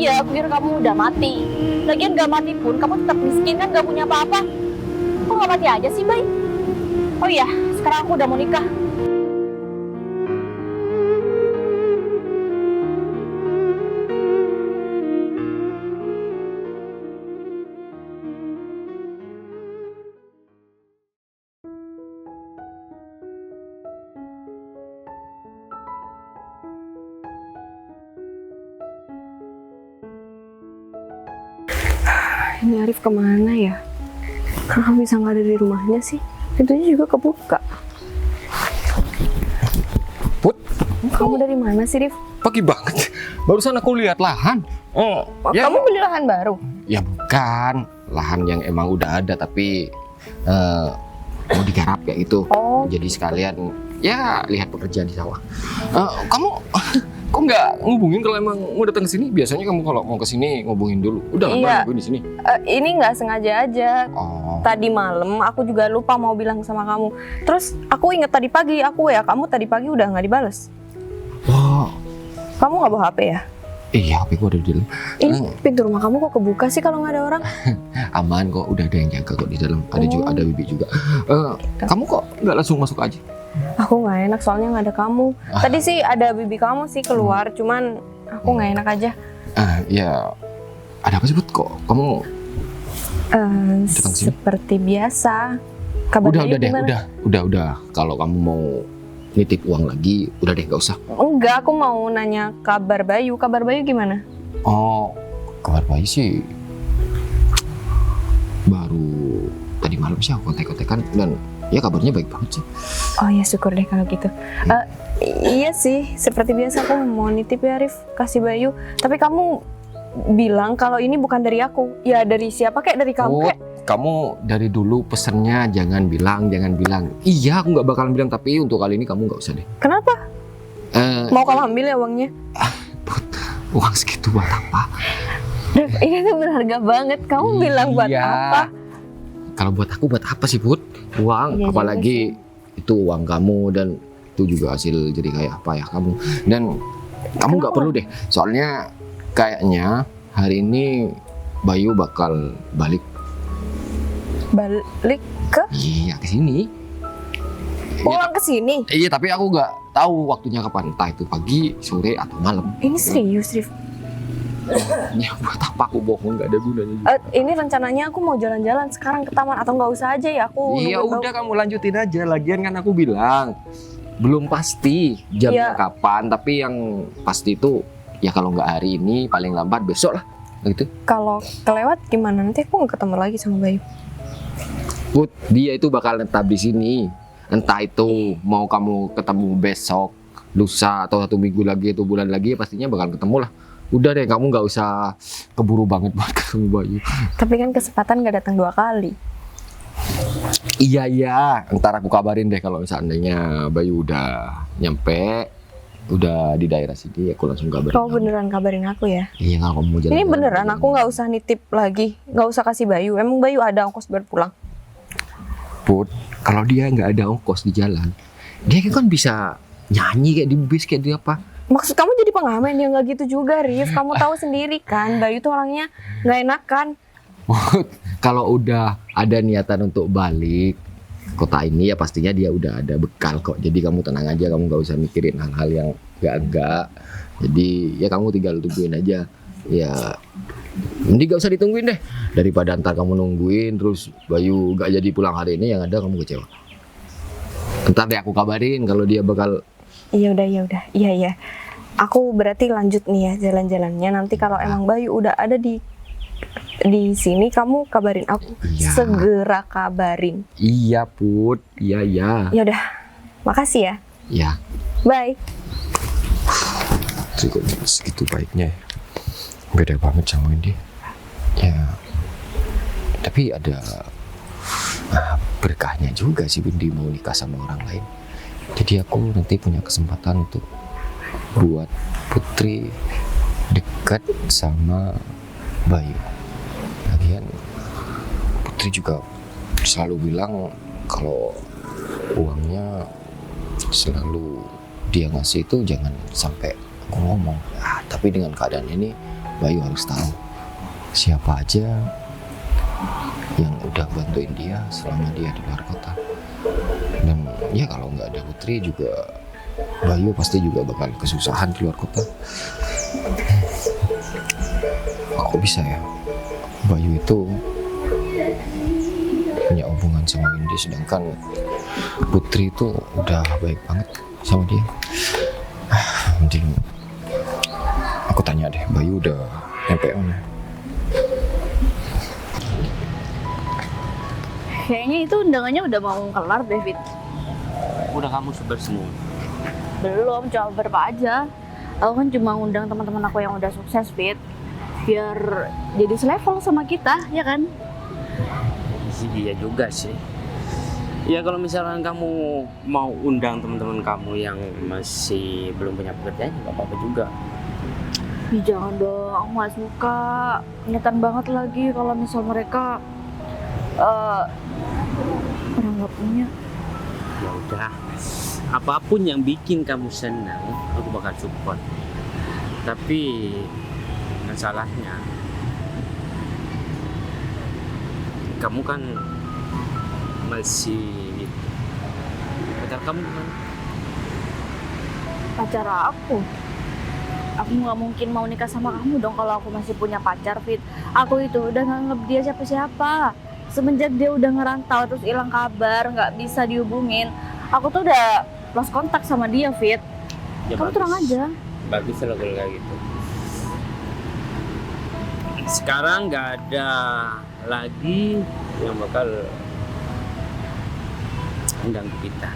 Iya, aku kira kamu udah mati. Lagian gak mati pun, kamu tetap miskin kan, gak punya apa-apa. Kok gak mati aja sih, Bay? Oh iya, sekarang aku udah mau nikah. Ini Arif kemana ya? Kenapa bisa nggak ada di rumahnya sih? Pintunya juga kebuka. Put, Kamu dari mana sih, Rif? pagi banget. Barusan aku lihat lahan. Oh, ya, Kamu beli lahan baru? ya bukan lahan yang emang udah ada tapi mau digarap kayak gitu. Oh, Jadi sekalian ya lihat pekerjaan di sawah. Kamu kok nggak ngubungin kalau emang mau datang ke sini? Biasanya kamu kalau mau ke sini ngubungin dulu. Udah lama Iya. nungguin di sini. ini nggak sengaja aja. Oh, Tadi malam aku juga lupa mau bilang sama kamu. Terus aku inget tadi pagi aku ya, kamu tadi pagi udah nggak dibales. wah, Kamu nggak bawa HP ya? iya HP gua ada di dalam. Ini pintu rumah kamu kok kebuka sih kalau nggak ada orang? Aman kok, udah ada yang jaga kok di dalam. Ada juga, ada bibi juga. Kamu kok nggak langsung masuk aja? Aku nggak enak soalnya nggak ada kamu. Tadi sih ada bibi kamu sih keluar, cuman aku nggak enak aja. Ya, ada apa sih Bud? Kok kamu Datang sini? Seperti biasa. udah Kabarnya deh, gimana? udah. Kalau kamu mau nitip uang lagi, udah deh, nggak usah. Enggak, aku mau nanya kabar Bayu. Kabar Bayu gimana? Oh, kabar baik sih. Baru tadi malam sih aku kontek-kontekan dan ya kabarnya baik banget sih. Oh ya syukur deh kalau gitu. Iya sih, seperti biasa aku mau nitip ya Rif, kasih Bayu. Tapi kamu bilang kalau ini bukan dari aku. Ya dari siapa kek? Dari kamu Oh, kek? kamu dari dulu pesennya jangan bilang. Iya, aku nggak bakalan bilang, tapi untuk kali ini kamu nggak usah deh. Kenapa? Mau kamu ambil ya uangnya? Bud, uang segitu buat apa? Rif, ini tuh berharga banget. Kamu bilang buat Iya. apa? Kalau buat aku buat apa sih Bud? Uang, Iya juga apalagi itu uang kamu dan itu juga hasil jadi kayak apa ya kamu. Dan kamu nggak Kenapa? perlu deh, soalnya kayaknya hari ini Bayu bakal balik. Balik ke Iya, ke sini. pulang ke sini. Iya, tapi aku nggak tahu waktunya kapan. Entah itu pagi, sore atau malam. Ini serius Rif. Ya buat apa aku bohong, nggak ada gunanya. Ini rencananya aku mau jalan-jalan sekarang ke taman atau nggak usah aja ya aku. Iya nungguin udah, kamu lanjutin aja. Lagian kan aku bilang belum pasti jamnya Iya. kapan, tapi yang pasti itu ya kalau nggak hari ini paling lambat besok lah gitu. Kalau kelewat gimana? Nanti aku nggak ketemu lagi sama Bayu. Put, dia itu bakal tetap di sini. Entah itu mau kamu ketemu besok, lusa atau 1 minggu lagi atau bulan lagi, pastinya bakal ketemu lah. Udah deh, kamu nggak usah keburu banget buat ketemu Bayu. Tapi kan kesempatan nggak datang 2 kali. Iya, ntar aku kabarin deh kalau seandainya Bayu udah nyampe, udah di daerah sini, aku langsung kabarin. Kamu beneran kabarin aku ya? Iya, kalau kamu mau jalan. Ini beneran aku nggak usah nitip lagi, nggak usah kasih Bayu. Emang Bayu ada ongkos buat pulang? Put, kalau dia nggak ada ongkos di jalan, dia kan bisa nyanyi kayak di bis kayak di apa. Maksud kamu jadi pengamen ya? Nggak gitu juga, Rif. Kamu tahu sendiri kan, Bayu tuh orangnya nggak enakan. Put, kalau udah ada niatan untuk balik kota ini ya pastinya dia udah ada bekal kok. Jadi kamu tenang aja, kamu nggak usah mikirin hal-hal yang enggak. Jadi ya kamu tinggal tungguin aja. Ya, mending gak usah ditungguin deh. Daripada ntar kamu nungguin terus Bayu gak jadi pulang hari ini, yang ada kamu kecewa. Ntar deh aku kabarin kalau dia bakal. Iya udah. Iya. Aku berarti lanjut nih ya jalan-jalannya. Nanti kalau emang Bayu udah ada di sini, kamu kabarin aku. Iya. Segera kabarin. Iya Put, iya. Ya udah. Makasih ya. Ya, Bye. segitu baiknya ya. Beda banget sama dia. Ya, tapi ada berkahnya juga sih Windy mau nikah sama orang lain. Jadi aku nanti punya kesempatan untuk buat Putri dekat sama Bayu. Lagian Putri juga selalu bilang kalau uangnya selalu dia ngasih itu jangan sampai aku ngomong. Tapi dengan keadaan ini Bayu harus tahu siapa aja yang udah bantuin dia selama dia di luar kota. Dan ya kalau nggak ada Putri juga Bayu pasti juga bakal kesusahan di luar kota. Kok bisa ya Bayu itu punya hubungan sama Windy sedangkan Putri itu udah baik banget sama dia. Mending aku tanya deh, Bayu udah nyampe mana? Kayaknya itu undangannya udah mau kelar, David. Udah kamu sebar semua. Belum, cuma beberapa aja. Aku kan cuma undang teman-teman aku yang udah sukses, Fit. Biar jadi selevel sama kita, ya kan? Iya juga sih. Ya kalau misalkan kamu mau undang teman-teman kamu yang masih belum punya pekerjaan, nggak apa-apa juga. Ih, jangan dong, aku gak suka. Kelihatan banget lagi kalau misal mereka orang nggak punya. Ya udah, apapun yang bikin kamu senang, aku bakal support. Tapi masalahnya, kamu kan masih pacar kamu kan? Pacar aku nggak mungkin mau nikah sama kamu dong kalau aku masih punya pacar, Fit. Aku itu udah nggak nganggep dia siapa-siapa. Semenjak dia udah ngerantau terus hilang kabar, nggak bisa dihubungin, aku tuh udah lost kontak sama dia, Fit. Ya Kamu terang aja. Bagus lah kalau kayak gitu. Sekarang nggak ada lagi yang bakal undang kita.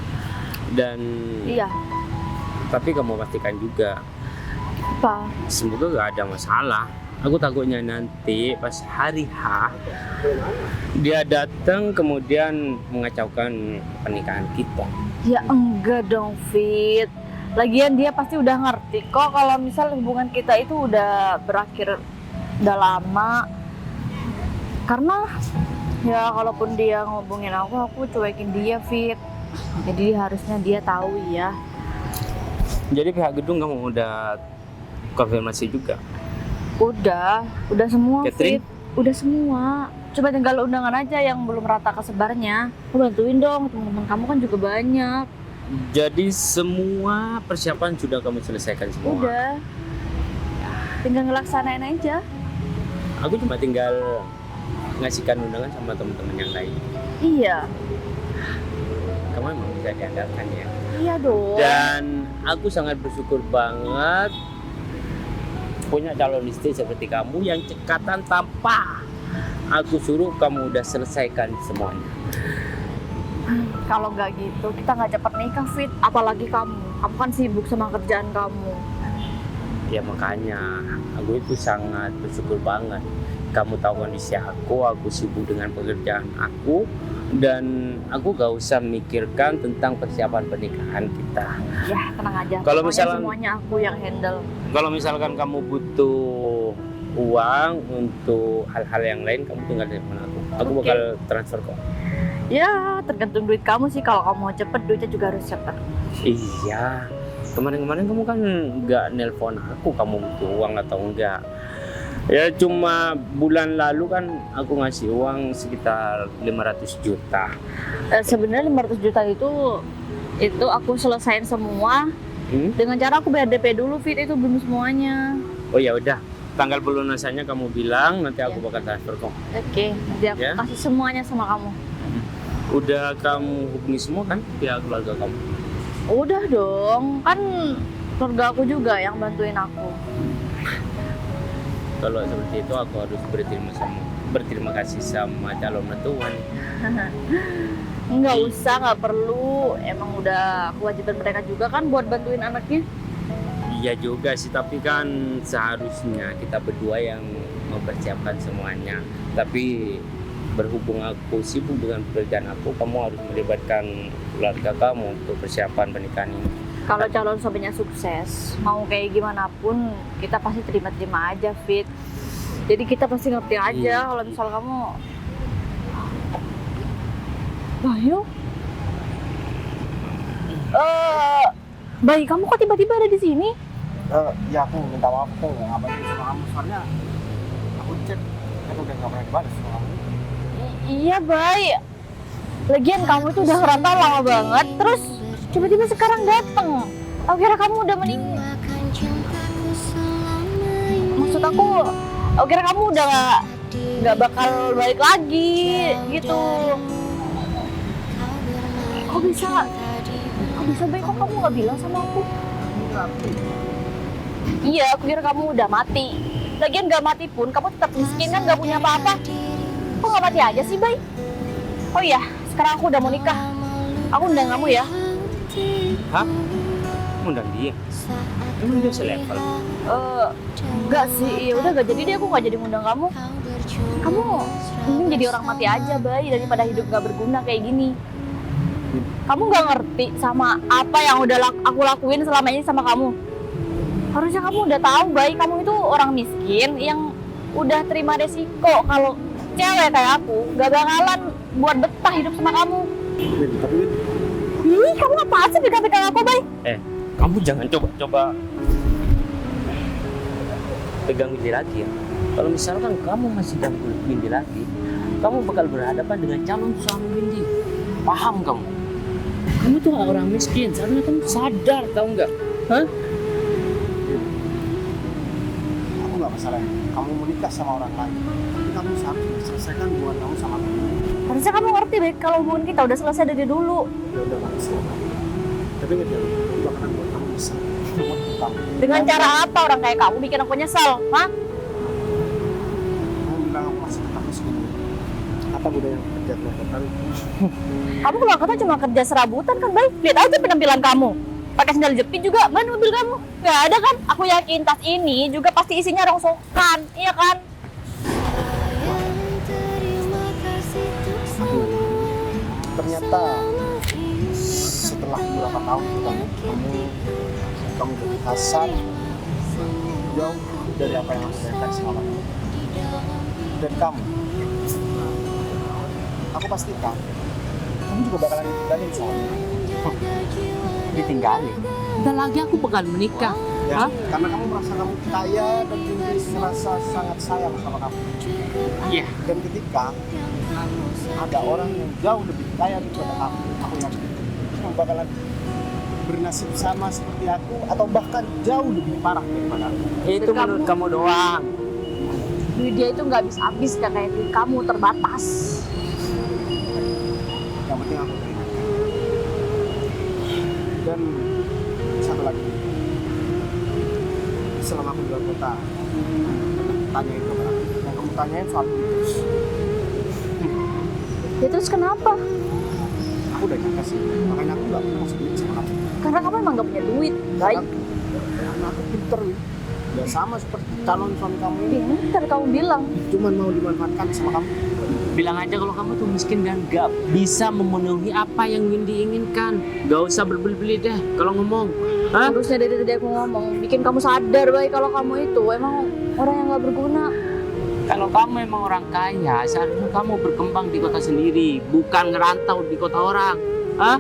Dan Iya. tapi kamu pastikan juga, Apa? semoga nggak ada masalah. Aku takutnya nanti pas hari H dia datang kemudian mengacaukan pernikahan kita. Ya enggak dong, Fit. Lagian dia pasti udah ngerti kok kalau misal hubungan kita itu udah berakhir udah lama. Karena ya kalaupun dia ngobongin aku cuekin dia, Fit. Jadi harusnya dia tahu ya. Jadi pihak gedung kamu udah konfirmasi juga? Udah semua, Catering? Fit. Udah semua. Coba tinggal undangan aja yang belum rata kesebarnya. Aku bantuin dong, teman-teman kamu kan juga banyak. Jadi semua persiapan sudah kamu selesaikan semua? Udah. Tinggal ngelaksanain aja. Aku cuma tinggal ngasihkan undangan sama teman-teman yang lain. Iya. Kamu emang bisa diandalkan ya. Iya dong. Dan aku sangat bersyukur banget punya calon istri seperti kamu yang cekatan tanpa aku suruh kamu udah selesaikan semuanya. Kalau nggak gitu, kita nggak cepat nikah, Fit. Apalagi kamu. Kamu kan sibuk sama kerjaan kamu. Ya makanya aku itu sangat bersyukur banget. Kamu tahu kondisi aku sibuk dengan pekerjaan aku. Dan aku gak usah mikirkan tentang persiapan pernikahan kita. Ya, tenang aja. Kalau Pokoknya misalnya- semuanya aku yang handle. Kalau misalkan kamu butuh uang untuk hal-hal yang lain, kamu tinggal telepon aku. Aku Oke. bakal transfer kok. Ya, tergantung duit kamu sih. Kalau kamu mau cepet, duitnya juga harus cepet. Iya. Kemarin-kemarin kamu kan nggak nelpon aku, kamu butuh uang atau enggak. Ya cuma bulan lalu kan aku ngasih uang sekitar 500 juta. Sebenarnya 500 juta itu aku selesain semua dengan cara aku bayar DP dulu, Fit. Itu belum semuanya. Oh ya udah, tanggal pelunasannya kamu bilang, nanti aku bakal transfer kok. Oke, nanti aku Ya. kasih semuanya sama kamu. Udah kamu hubungi semua kan pihak keluarga kamu? Udah dong, kan keluarga aku juga yang bantuin aku. Kalau seperti itu aku harus berterima kasih sama calon mertua nih. Nggak usah, nggak perlu. Emang udah kewajiban mereka juga kan buat bantuin anaknya. Iya juga sih, tapi kan seharusnya kita berdua yang mempersiapkan semuanya. Tapi berhubung aku sibuk dengan pekerjaan aku, kamu harus melibatkan keluarga kamu untuk persiapan pernikahan ini. Kalau calon suaminya sukses, mau kayak gimana pun kita pasti terima-terima aja, Fit. Jadi kita pasti ngerti aja Iya. kalau misal kamu Bayu? Bayi kamu kok tiba-tiba ada di sini? Ya aku minta maaf, aku nggak ngabarin sama kamu. Soalnya aku chat, kan udah nggak pernah dibalas sama kamu. Iya, Bay. Lagian kamu tuh udah ngerantau lama banget, terus tiba-tiba sekarang dateng. Aku kira kamu udah meninggal. Maksud aku kira kamu udah nggak bakal balik lagi gitu. Kok bisa Bay, kok kamu nggak bilang sama aku? Iya, aku kira kamu udah mati. Lagian nggak mati pun, kamu tetap miskin kan, nggak punya apa-apa. Kok nggak mati aja sih, Bay? Oh iya, sekarang aku udah mau nikah. Aku undang kamu ya. Hah? Undang dia? Emang dia selevel? Enggak sih, ya udah gak jadi deh, aku nggak jadi ngundang kamu. Kamu mending jadi orang mati aja, Bay, daripada hidup gak berguna kayak gini. Kamu nggak ngerti sama apa yang udah aku lakuin selama ini sama kamu. Harusnya kamu udah tahu, Bay, kamu itu orang miskin yang udah terima resiko kalau cewek kayak aku gak bakalan buat betah hidup sama kamu. Win, tapi Win, Ih, kamu apaan sih pegang-pegang aku, Bay? Kamu jangan coba pegang Windy lagi ya. Kalau misalkan kamu masih ganggu Windy lagi, kamu bakal berhadapan dengan calon suami Windy. Paham kamu? Kamu tuh orang miskin, seharusnya kamu sadar, tahu nggak? Hah? aku nggak masalah. Kamu menikah sama orang lain, tapi kamu harus selesaikan hubungan kamu sama aku. Harusnya kamu ngerti, Bay, kalau hubungan kita udah selesai dari dulu. Ya udah nggak masalah. Tapi ingat ya, itu akan buat kamu bisa buat kamu. Dengan cara apa orang kayak kamu bikin aku nyesel? Hah? Kamu bilang aku masih tetap miskin. Apa gunanya kerja kelompok? Kamu keluar kota cuma kerja serabutan kan, Bay? Lihat aja penampilan kamu. Pakai sandal jepit juga, mana mobil kamu? Gak ada kan? Aku yakin tas ini juga pasti isinya rongsokan, iya kan? Ternyata setelah beberapa tahun kamu jadi kasar, jauh dari apa yang aku bayangkan selama ini. Dan kamu, aku pastikan kamu juga bakalan ditinggalin soalnya. Ditinggalin? Bentar lagi aku bakal menikah. Ya, Hah? karena kamu merasa kamu kaya dan Windy merasa sangat sayang sama kamu. Iya. Dan ketika ada orang yang jauh lebih kaya daripada aku yakin kamu bakalan bernasib sama seperti aku atau bahkan jauh lebih parah daripada aku. Itu menurut kamu doang. Dia itu nggak habis-habis kan kayak kamu, terbatas. Yang penting aku terima. Dan satu lagi, selama aku di luar kota, tanya itu kan, yang kamu tanyain soal itu. Ya terus kenapa? Aku udah nyangka sih, makanya aku nggak pernah masuk duit sama kamu. Karena kamu emang nggak punya duit, baik. Karena aku pinter, Win. Ya sama seperti calon suami kamu ini, Pinter kamu bilang. cuman mau dimanfaatkan sama kamu. Bilang aja kalau kamu tuh miskin dan gak bisa memenuhi apa yang Windy inginkan. Gak usah berbeli-beli deh kalau ngomong. Hah? Harusnya dari tadi aku ngomong, bikin kamu sadar, baik, kalau kamu itu emang orang yang nggak berguna. Kalau kamu emang orang kaya, seharusnya kamu berkembang di kota sendiri, bukan ngerantau di kota orang. Hah?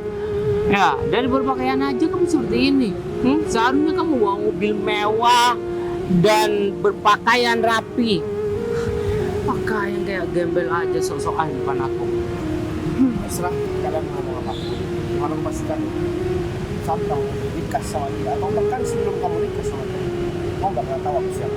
Ya, dari berpakaian aja kamu seperti ini. Seharusnya kamu bawa mobil mewah dan berpakaian rapi. Pakaian kayak gembel aja sok-sokan depan aku. Terserah kalian mau ngomong apa. Kalau pastikan saat kamu nikah sama dia atau bahkan sebelum kamu nikah sama dia, kamu gak pernah tahu aku siapa.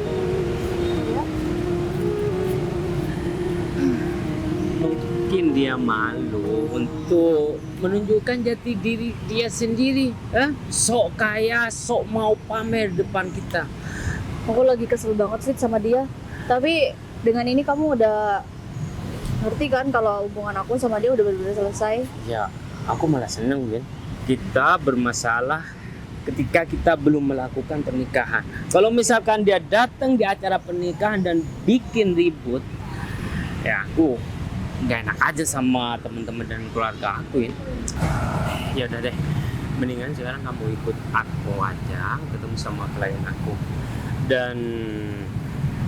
Mungkin dia malu untuk menunjukkan jati diri dia sendiri. Sok kaya, sok mau pamer depan kita. Aku lagi kesel banget sih sama dia. Tapi dengan ini kamu udah ngerti kan kalau hubungan aku sama dia udah benar-benar selesai. Ya, aku malah seneng, Win. Kita bermasalah ketika kita belum melakukan pernikahan. Kalau misalkan dia datang di acara pernikahan dan bikin ribut, ya aku nggak enak aja sama teman-teman dan keluarga aku, Win. Ya udah deh, mendingan sekarang kamu ikut aku aja ketemu sama klien aku. Dan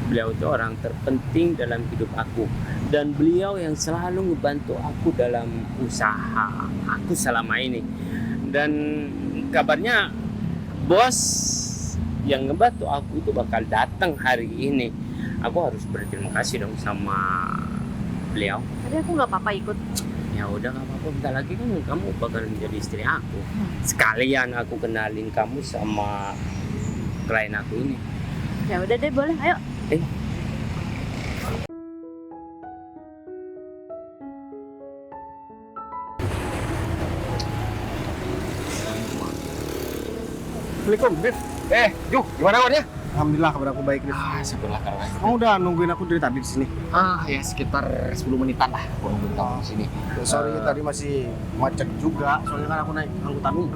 beliau itu orang terpenting dalam hidup aku, dan beliau yang selalu membantu aku dalam usaha aku selama ini. Dan kabarnya bos yang ngebantu aku itu bakal datang hari ini. Aku harus berterima kasih dong sama beliau. Tadi aku nggak apa-apa ikut. Ya udah nggak apa-apa, bentar lagi kan kamu bakal menjadi istri aku. Sekalian aku kenalin kamu sama klien aku ini. Ya udah deh, boleh. Ayo. Assalamualaikum, Rif. Juh, gimana kabarnya? Alhamdulillah kabar aku baik, Rif. Syukurlah karena. Kamu udah nungguin aku dari tadi di sini. Ya sekitar 10 menitan lah aku nungguin kamu di sini. Sorry, tadi masih macet juga. Soalnya kan aku naik angkutan umum.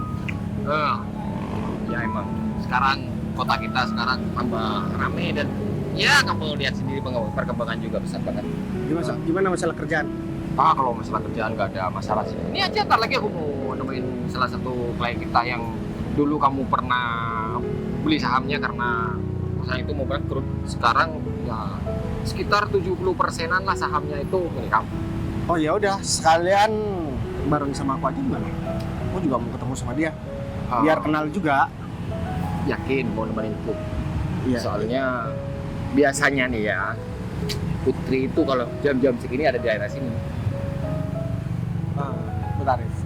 Ya emang sekarang kota kita sekarang tambah rame dan ya kamu lihat sendiri perkembangan juga besar banget. Gimana masalah kerjaan? Kalau masalah kerjaan nggak ada masalah sih. Ini aja ntar lagi aku mau nemuin salah satu klien kita yang dulu kamu pernah beli sahamnya karena perusahaan itu mau bangkrut. Sekarang ya sekitar 70%-an lah sahamnya itu milik kamu. Oh ya udah, sekalian bareng sama aku aja gimana? Aku juga mau ketemu sama dia. Biar kenal juga. Yakin mau nemeninku? Iya. Soalnya biasanya nih ya, Putri itu kalau jam-jam segini ada di daerah sini. Bentar, Rif.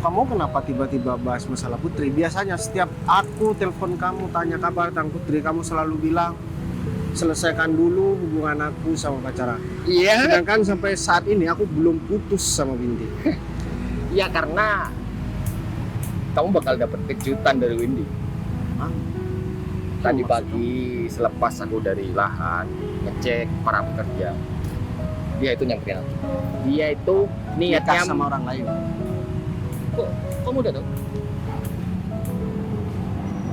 Kamu kenapa tiba-tiba bahas masalah Putri? Biasanya setiap aku telepon kamu tanya kabar tentang Putri, kamu selalu bilang selesaikan dulu hubungan aku sama pacar aku. Iya. Sedangkan sampai saat ini aku belum putus sama Windy. Ya karena kamu bakal dapet kejutan dari Windy. Hah? Tadi Maksud pagi selepas aku dari lahan ngecek para pekerja, dia itu nyamperin aku. Dia itu Nikah niatnya sama orang lain. Kok kamu udah tahu?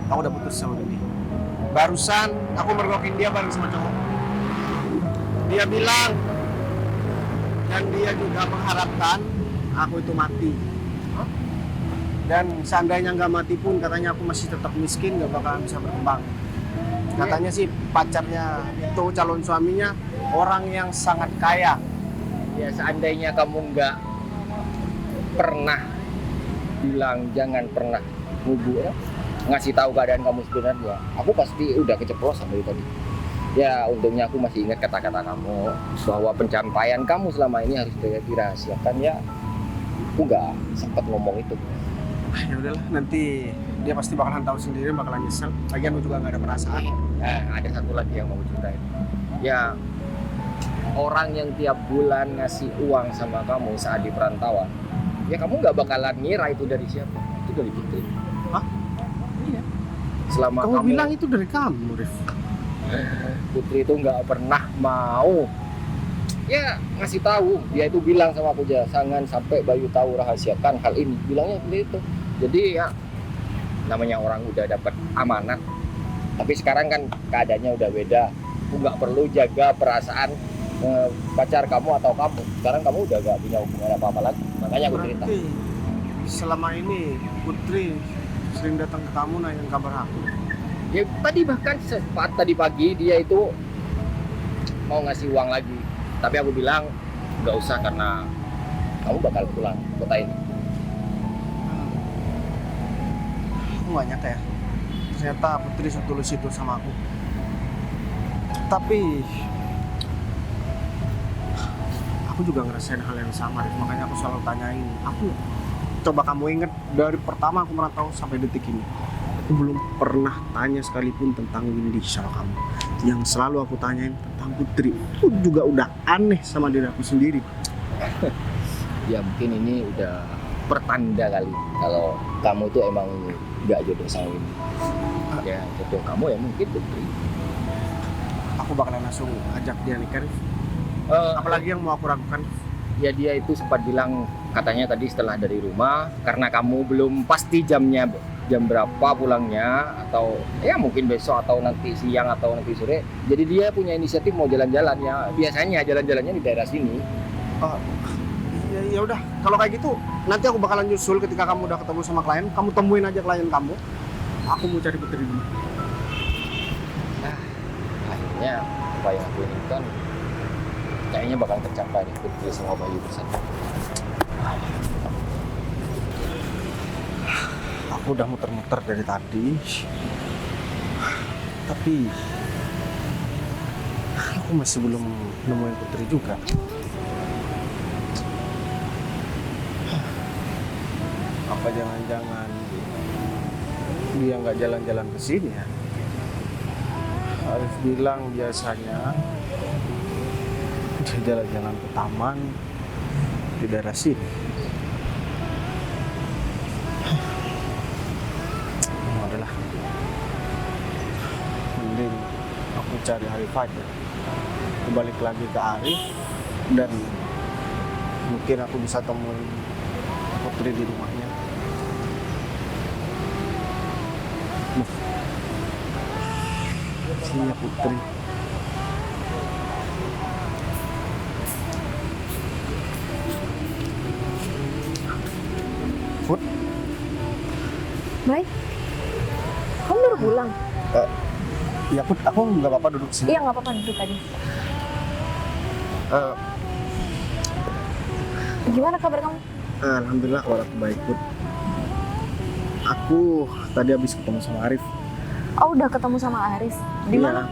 Aku udah putus sama Windy. Barusan aku mergokin dia bareng sama cowok. Dia bilang dan dia juga mengharapkan aku itu mati. Hah? Dan seandainya nggak mati pun katanya aku masih tetap miskin, nggak bakalan bisa berkembang. Katanya sih pacarnya itu calon suaminya orang yang sangat kaya. Ya seandainya kamu nggak pernah bilang jangan pernah hubungan, ngasih tahu keadaan kamu sebenarnya, aku pasti udah keceplosan dari tadi. Ya untungnya aku masih ingat kata-kata kamu bahwa pencapaian kamu selama ini harus dirahasiakan. Ya aku nggak sempat ngomong itu. Ya udahlah, nanti dia pasti bakalan tahu sendiri, bakalan nyesel. Lagian aku juga nggak ada perasaan. Ada satu lagi yang mau ceritain. Ya orang yang tiap bulan ngasih uang sama kamu saat di perantauan, ya kamu nggak bakalan ngira itu dari siapa. Itu dari Putri. Hah? Iya. Selama Kamu bilang itu dari kamu, Rif. Putri itu nggak pernah mau ya ngasih tahu. Dia itu bilang sama aku, jangan sampai Bayu tahu, rahasiakan hal ini. Bilangnya seperti itu. Jadi ya namanya orang udah dapat amanat. Tapi sekarang kan keadaannya udah beda. Aku nggak perlu jaga perasaan pacar kamu atau kamu. Sekarang kamu udah gak punya hubungan apa-apa lagi. Makanya aku cerita. Berarti selama ini Putri sering datang ke kamu nanyain kabar aku. Ya tadi bahkan sempat tadi pagi dia itu mau ngasih uang lagi. Tapi aku bilang nggak usah karena kamu bakal pulang kota ini. Aku nggak nyangka ya, ternyata Putri setulus itu sama aku. Tapi aku juga ngerasain hal yang sama, Rif. Makanya aku selalu tanyain. Aku coba kamu inget dari pertama aku merantau sampai detik ini, aku belum pernah tanya sekalipun tentang Windy sama kamu. Yang selalu aku tanyain tentang Putri. Itu juga udah aneh sama diri aku sendiri. Ya mungkin ini udah pertanda kali kalau kamu tuh emang nggak jodoh sama ini. Ya jodoh kamu ya mungkin Putri. Aku bakalan langsung ajak dia nikah, Rif. Apalagi yang mau aku ragukan. Ya dia itu sempat bilang katanya tadi setelah dari rumah karena kamu belum pasti jam berapa pulangnya atau ya mungkin besok atau nanti siang atau nanti sore. Jadi dia punya inisiatif mau jalan-jalan ya. Biasanya jalan-jalannya di daerah sini. Ya udah, kalau kayak gitu nanti aku bakalan nyusul ketika kamu udah ketemu sama klien. Kamu temuin aja klien kamu. Aku mau cari Putri dulu. Akhirnya apa yang aku inginkan kayaknya bakal tercapai nih, Putri sama Bayu bersatu. Aku udah muter-muter dari tadi. Tapi aku masih belum nemuin Putri juga. Apa jangan-jangan dia nggak jalan-jalan ke sini ya? Arif bilang biasanya dia jalan-jalan ke taman di daerah sini. Adalah mending aku cari Arif aja. Aku balik lagi ke Arif dan mungkin aku bisa temuin Putri di rumahnya. Sini Putri. Put, Baik. Kamu baru pulang? ya Put, aku nggak apa-apa duduk sini. Iya, nggak apa-apa, duduk aja. Eh, Gimana kabar kamu? Alhamdulillah kabar aku baik Put. Aku tadi habis ketemu sama Arif. Oh, udah ketemu sama Aris. Di mana?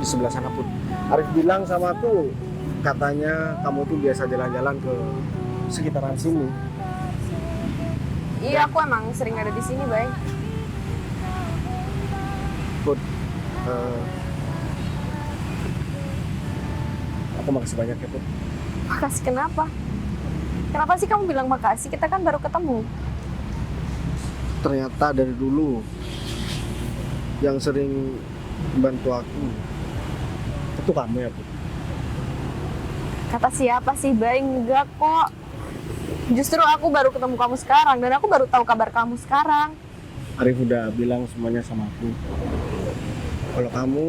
Di sebelah sana Put. Arif bilang sama aku, katanya kamu tuh biasa jalan-jalan ke sekitaran sini. Iya, aku emang sering ada di sini, Bay. Put, aku makasih banyak ya Put. Makasih kenapa? Kenapa sih kamu bilang makasih? Kita kan baru ketemu. Ternyata dari dulu yang sering bantu aku itu kamu ya Put. Kata siapa sih, Bay? Enggak kok. Justru aku baru ketemu kamu sekarang dan aku baru tahu kabar kamu sekarang. Arif udah bilang semuanya sama aku. Kalau kamu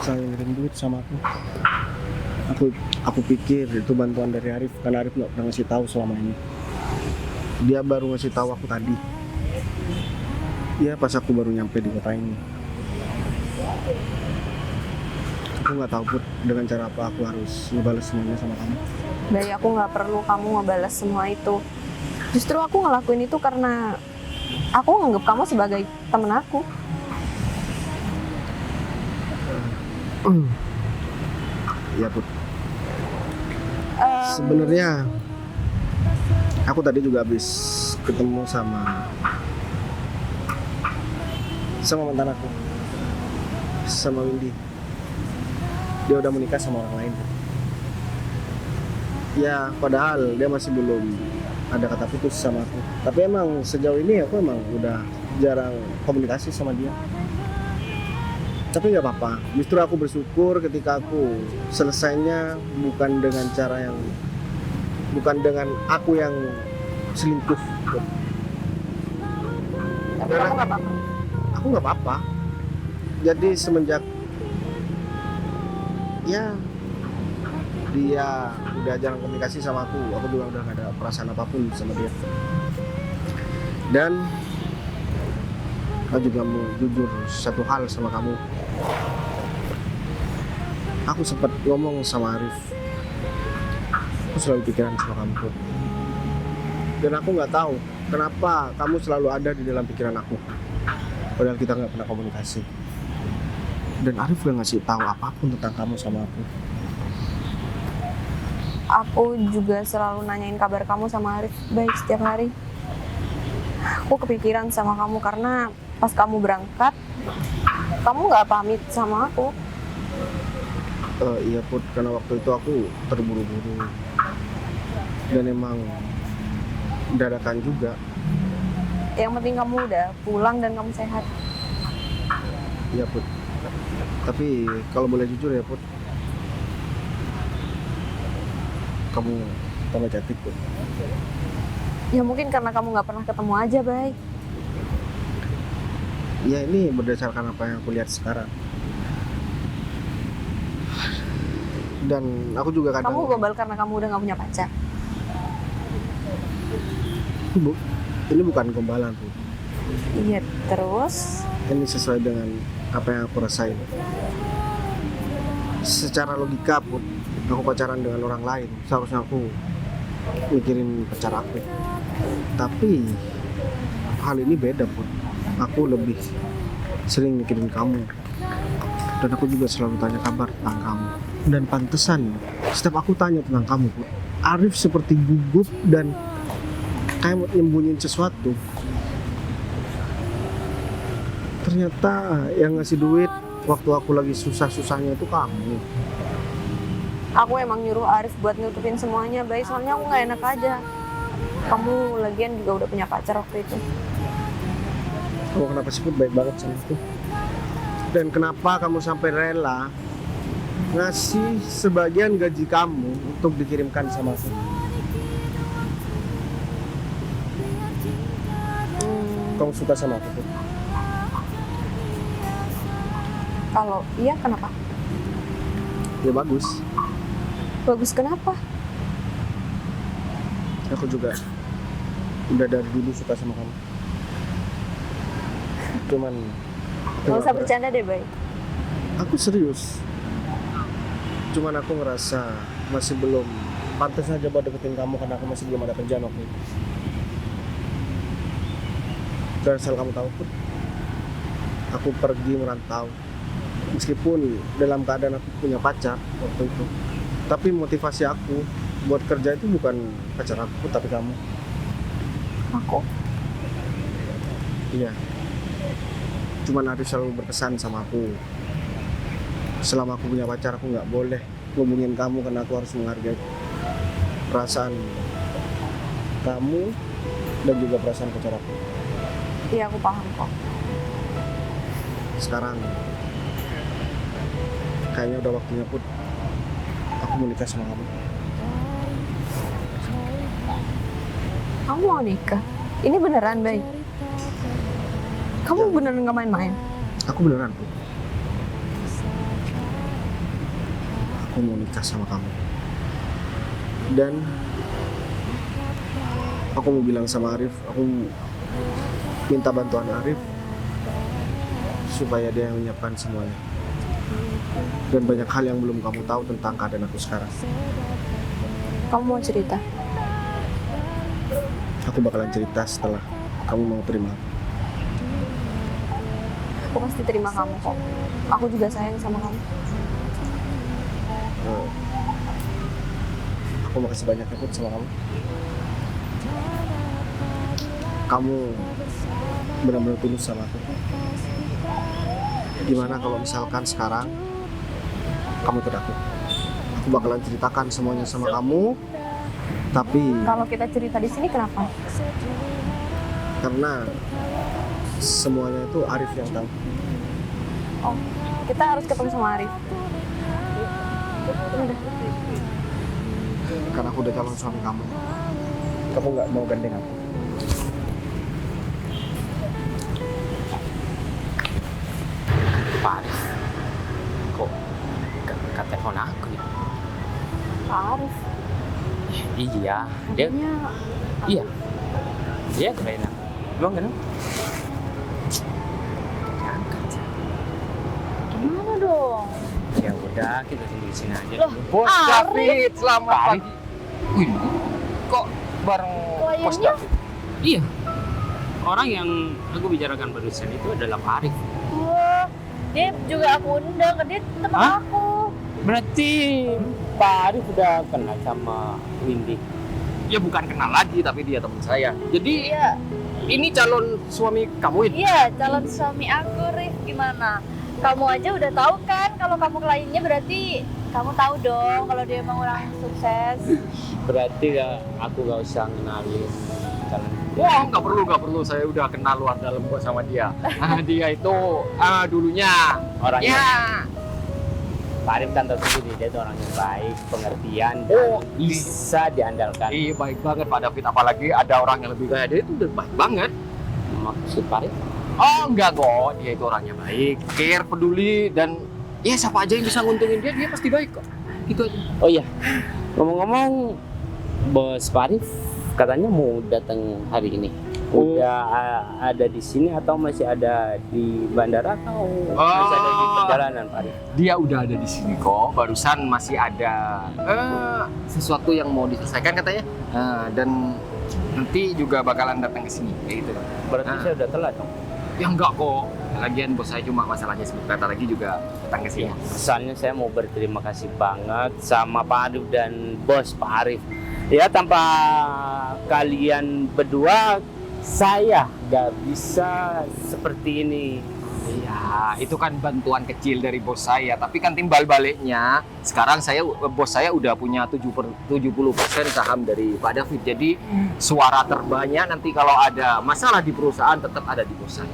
selalu ngirim duit sama aku pikir itu bantuan dari Arif karena Arif nggak pernah ngasih tahu selama ini. Dia baru ngasih tahu aku tadi. Ya pas aku baru nyampe di kota ini. Aku nggak tahu Put dengan cara apa aku harus ngebalas semuanya sama kamu. Bay, aku nggak perlu kamu ngebalas semua itu. Justru aku ngelakuin itu karena aku nganggap kamu sebagai temen aku. Ya Put. Sebenarnya aku tadi juga habis ketemu sama mantan aku, sama Windy. Dia udah menikah sama orang lain. Ya padahal dia masih belum ada kata putus sama aku. Tapi emang sejauh ini aku emang udah jarang komunikasi sama dia. Tapi nggak apa-apa. Justru aku bersyukur ketika aku selesainya bukan dengan aku yang selingkuh. Tapi kamu nggak apa-apa. Aku nggak apa-apa. Jadi semenjak ya dia udah jarang komunikasi sama aku juga udah gak ada perasaan apapun sama dia. Dan aku juga mau jujur satu hal sama kamu. Aku sempat ngomong sama Arif, aku selalu pikiran sama kamu Put. Dan aku nggak tahu kenapa kamu selalu ada di dalam pikiran aku, padahal kita nggak pernah komunikasi. Dan Arif gak ngasih tahu apapun tentang kamu sama aku. Aku juga selalu nanyain kabar kamu sama Arif, baik setiap hari. Aku kepikiran sama kamu karena pas kamu berangkat, kamu nggak pamit sama aku. Iya Put, karena waktu itu aku terburu-buru dan emang dadakan juga. Yang penting kamu udah pulang dan kamu sehat. Iya Put. Tapi kalau boleh jujur ya Put, kamu tambah cantik Put. Ya mungkin karena kamu nggak pernah ketemu aja, baik. Ya ini berdasarkan apa yang aku lihat sekarang. Dan aku juga kadang Kamu gombal karena kamu udah nggak punya pacar. Ini bukan gombalan Put. Iya, terus Ini sesuai dengan apa yang aku rasain. Secara logika Put, aku pacaran dengan orang lain, seharusnya aku mikirin pacar aku. Tapi hal ini beda Put. aku lebih sering mikirin kamu. Dan aku juga selalu tanya kabar tentang kamu. Dan pantesan, setiap aku tanya tentang kamu, Put, Arif seperti gugup dan kayak mau nyembunyiin sesuatu. Ternyata yang ngasih duit waktu aku lagi susah-susahnya itu kamu. Aku emang nyuruh Arif buat nutupin semuanya, Bay. Soalnya aku nggak enak aja. Kamu lagian juga udah punya pacar waktu itu. Kamu kenapa sebut baik banget sama aku? Dan kenapa kamu sampai rela ngasih sebagian gaji kamu untuk dikirimkan sama aku? Kamu suka sama aku, Put? Kalau iya, kenapa? Ya bagus. Bagus kenapa? Aku juga udah dari dulu suka sama kamu. Cuman Gak usah bercanda deh, Bay. aku serius. Cuman aku ngerasa masih belum pantas aja buat deketin kamu karena aku masih belum ada kerjaan waktu itu. Dan asal kamu tahu, Put, aku pergi merantau. Meskipun dalam keadaan aku punya pacar waktu itu, tapi motivasi aku buat kerja itu bukan pacar aku, tapi kamu. Aku? Iya. Cuman Arif selalu berkesan sama aku. Selama aku punya pacar, aku nggak boleh ngomongin kamu karena aku harus menghargai perasaan kamu dan juga perasaan pacar aku. Iya, aku paham kok. Sekarang kayaknya udah waktunya, Put, aku mau nikah sama kamu. Kamu mau nikah? Ini beneran, Bay? Kamu beneran gak main-main? Aku beneran, Put. Aku mau nikah sama kamu. Dan aku mau bilang sama Arif, aku minta bantuan Arif supaya dia yang menyiapkan semuanya. Dan banyak hal yang belum kamu tahu tentang keadaan aku sekarang. Kamu mau cerita? Aku bakalan cerita setelah kamu mau terima aku. Aku pasti terima kamu kok. Aku juga sayang sama kamu. Aku makasih banyak ya, Put, sama kamu. Kamu benar-benar tulus sama aku. Gimana kalau misalkan sekarang kamu ikut aku? Aku bakalan ceritakan semuanya sama kamu. Tapi Kalau kita cerita di sini kenapa? karena semuanya itu Arif yang tahu. Oh, kita harus ketemu sama Arif. Udah. Karena aku udah calon suami kamu. Kamu nggak mau gandeng aku? Pak Arif, kok gak telepon aku ya? Pak Arif. Iya, dia iya. Dia keren aku. Emang kenapa? Angkat. Gimana dong? Ya udah, kita tunggu di sini aja. Loh, Bos Arif. David, selamat Arif. pagi. Wih, kok bareng Bos Kliennya? David? Iya. Orang yang aku bicarakan barusan itu adalah Pak Arif. Wah, dia juga aku undang, dia teman Hah? aku. Berarti Pak Arif udah kenal sama Windy. Ya bukan kenal lagi, tapi dia teman saya. Jadi Iya, ini calon suami kamu ini. iya, calon suami aku, Rif. Gimana? Kamu aja udah tahu kan kalau kamu kliennya, berarti kamu tahu dong kalau dia emang orang sukses. Berarti ya aku gak usah kenalin calon. Wah, nggak perlu. Saya udah kenal luar dalam kok sama dia. Dia itu dulunya Orangnya ya. Pak Arif kan tahu sendiri, dia itu orang yang baik, pengertian, dan Oh, bisa diandalkan. Iya baik banget Pak David, apalagi ada orang yang lebih kayak dia itu udah baik banget. Maksud Pak Arif? Oh enggak kok, dia itu orangnya baik, care, peduli, dan ya siapa aja yang bisa nguntungin dia pasti baik kok. Gitu aja. Oh iya, ngomong-ngomong, Bos Pak Arif katanya mau datang hari ini. Udah ada di sini atau masih ada di bandara atau masih ada di perjalanan Pak Arif? Dia udah ada di sini kok, barusan masih ada sesuatu yang mau diselesaikan katanya. Dan nanti juga bakalan datang ke sini, kayak gitu. Berarti saya udah telat dong. Ya enggak kok. Lagian bos saya cuma masalahnya sebentar lagi juga datang ke sini. Ya, soalnya saya mau berterima kasih banget sama Pak Arif dan bos Pak Arif. Ya, tanpa kalian berdua saya nggak bisa seperti ini. Iya, itu kan bantuan kecil dari bos saya. Tapi kan timbal baliknya, sekarang bos saya udah punya 70% saham dari Pak David. Jadi suara terbanyak nanti kalau ada masalah di perusahaan tetap ada di bos saya.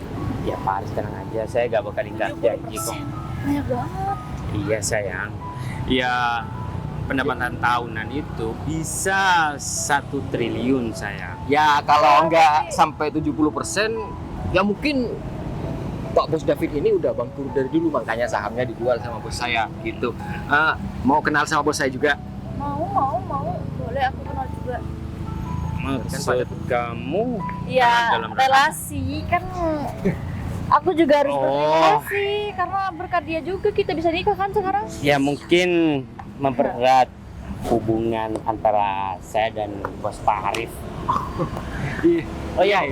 Ya Pak Arif tenang aja, saya nggak bakal ingkar janji kok. Banyak banget. Iya sayang. Ya pendapatan tahunan itu bisa 1 triliun sayang. Ya kalau nggak sampai 70%, ya mungkin Pak Bos David ini udah bangkrut dari dulu, makanya sahamnya dijual sama bos saya gitu. Mau kenal sama bos saya juga? Mau. Boleh aku kenal juga. Maksud kamu Ya, dalam rangka- relasi kan aku juga harus Oh. berterima kasih karena berkat dia juga kita bisa nikah kan sekarang. ya mungkin mempererat hubungan antara saya dan bos Pak Arif. Oh iya,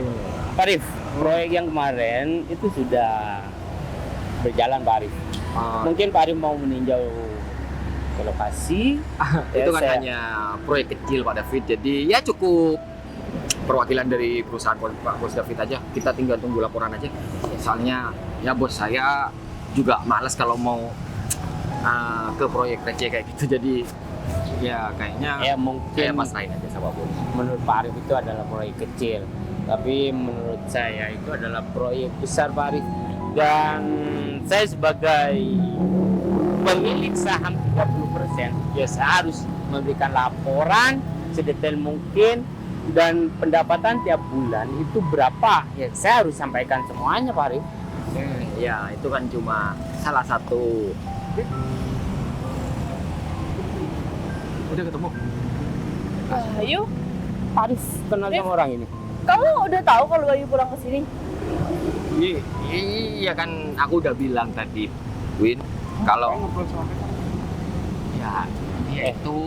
Pak Arif, proyek yang kemarin itu sudah berjalan Pak Arif. Mungkin Pak Arif mau meninjau ke lokasi. Itu kan saya- hanya proyek kecil Pak David, jadi ya cukup perwakilan dari perusahaan Pak Bos David aja. Kita tinggal tunggu laporan aja. Soalnya ya bos saya juga malas kalau mau ke proyek receh kayak gitu. Jadi ya kayaknya Ya saya mungkin pasrahin aja sama bos. menurut Pak Arif itu adalah proyek kecil, tapi menurut saya itu adalah proyek besar Pak Arif. Dan saya sebagai pemilik saham 30%, ya saya harus memberikan laporan sedetail mungkin, dan pendapatan tiap bulan itu berapa, ya saya harus sampaikan semuanya Pak Arif. Ya itu kan cuma salah satu. Udah ketemu? Bayu, Arif kenal sama orang ini. kamu udah tahu kalau Bayu pulang ke sini? Iya kan aku udah bilang tadi, Win, kalau ngobrol sama mereka. ya dia itu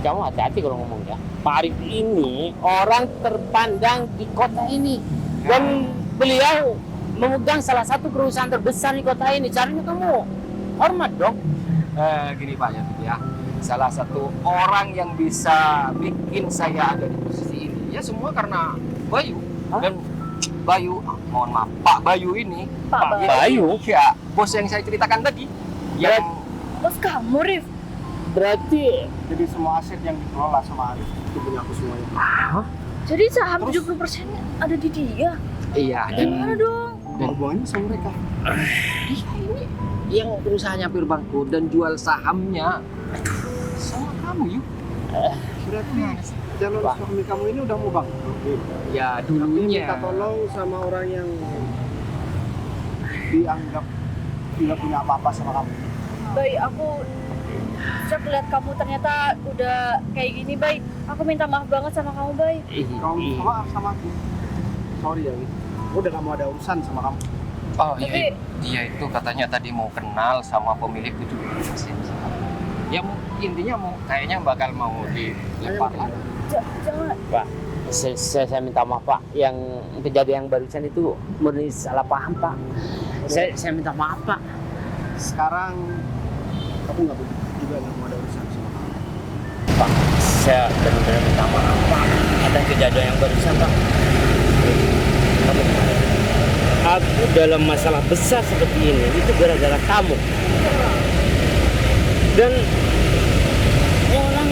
Kamu hati-hati kalau ngomong ya. Pak Arif ini orang terpandang di kota ini, dan beliau memegang salah satu perusahaan terbesar di kota ini. Caranya kamu hormat dong. gini Pak ya, salah satu orang yang bisa bikin saya ada di posisi ini ya semua karena Bayu. Dan Bayu, mohon maaf, Pak Bayu ini, Pak Bayu? ya bos yang saya ceritakan tadi, yang Bos kamu, Rif. Berarti Jadi semua aset yang dikelola sama Arif itu punya aku semuanya. Jadi saham Terus? 70% ada di dia. iya Gimana dong? Apa hubungannya sama mereka? dia ini yang perusahaannya hampir bangkrut dan jual sahamnya sama kamu yuk. Berarti calon Wah. suami kamu ini udah mau bangkrut. Ya Tapi dulunya. minta tolong sama orang yang dianggap tidak punya apa-apa sama kamu. Baik, aku sejak lihat kamu ternyata udah kayak gini, Baik. Aku minta maaf banget sama kamu, Baik. Kamu minta maaf sama aku. Sorry ya, Win. Aku udah gak mau ada urusan sama kamu. Oh Tapi- dia itu katanya tadi mau kenal sama pemilik 70%. Ya intinya kayaknya bakal mau dilempar lagi. Jangan. Pak, saya minta maaf Pak. Yang kejadian yang barusan itu murni salah paham Pak. Saya minta maaf Pak. Sekarang kamu gak boleh juga gak mau ada urusan sama kamu. Pak, saya benar-benar minta maaf Pak atas kejadian yang barusan Pak. Aku dalam masalah besar seperti ini itu gara-gara kamu. Dan orang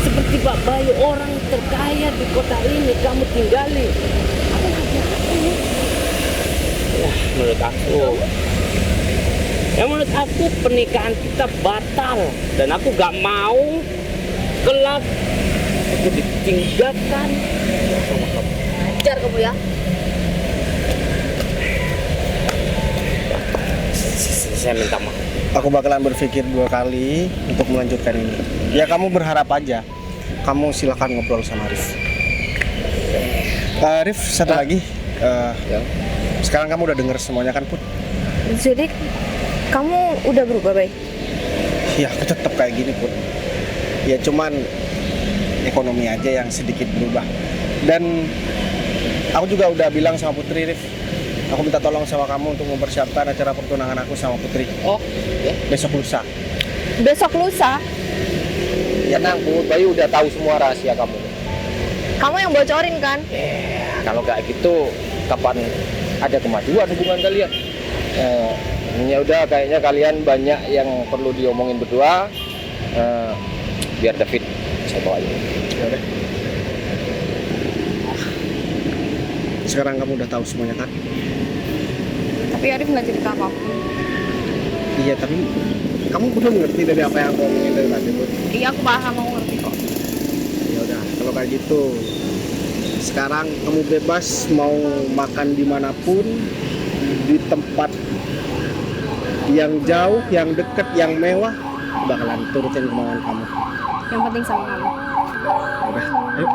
seperti Pak Bayu, orang terkaya di kota ini kamu tinggali. Apa ini? Ya, menurut aku pernikahan kita batal, dan aku gak mau kelak aku ditinggalkan sama kamu. Ajar kamu ya. Saya minta maaf. Aku bakalan berpikir 2 kali untuk melanjutkan ini. Ya kamu berharap aja. Kamu silakan ngobrol sama Arif. Arif, satu lagi. Sekarang kamu udah denger semuanya kan, Put? Jadi kamu udah berubah, Bay? Ya, aku tetap kayak gini, Put. Ya cuman ekonomi aja yang sedikit berubah. Dan aku juga udah bilang sama Putri, Rif. Aku minta tolong sama kamu untuk mempersiapkan acara pertunangan aku sama Putri. Oh, ya. Besok lusa. Besok lusa, Tenang, Bu Bayu udah tahu semua rahasia kamu. kamu yang bocorin kan? Kalau kayak gitu, kapan ada kemajuan hubungan kalian? Ya udah, kayaknya kalian banyak yang perlu diomongin berdua. Biar David saya bawa ini. Ya udah. Sekarang kamu udah tahu semuanya kan? Tapi Arif nggak cerita apapun. Iya, tapi kamu belum ngerti dari apa yang aku omongin dari tadi tuh. Iya, aku paham, aku ngerti kok. Ya udah, kalau kayak gitu, sekarang kamu bebas mau makan dimanapun, di tempat yang jauh, yang deket, yang mewah, bakalan turutin kemauan kamu. Yang penting sama kamu. Udah, ayo.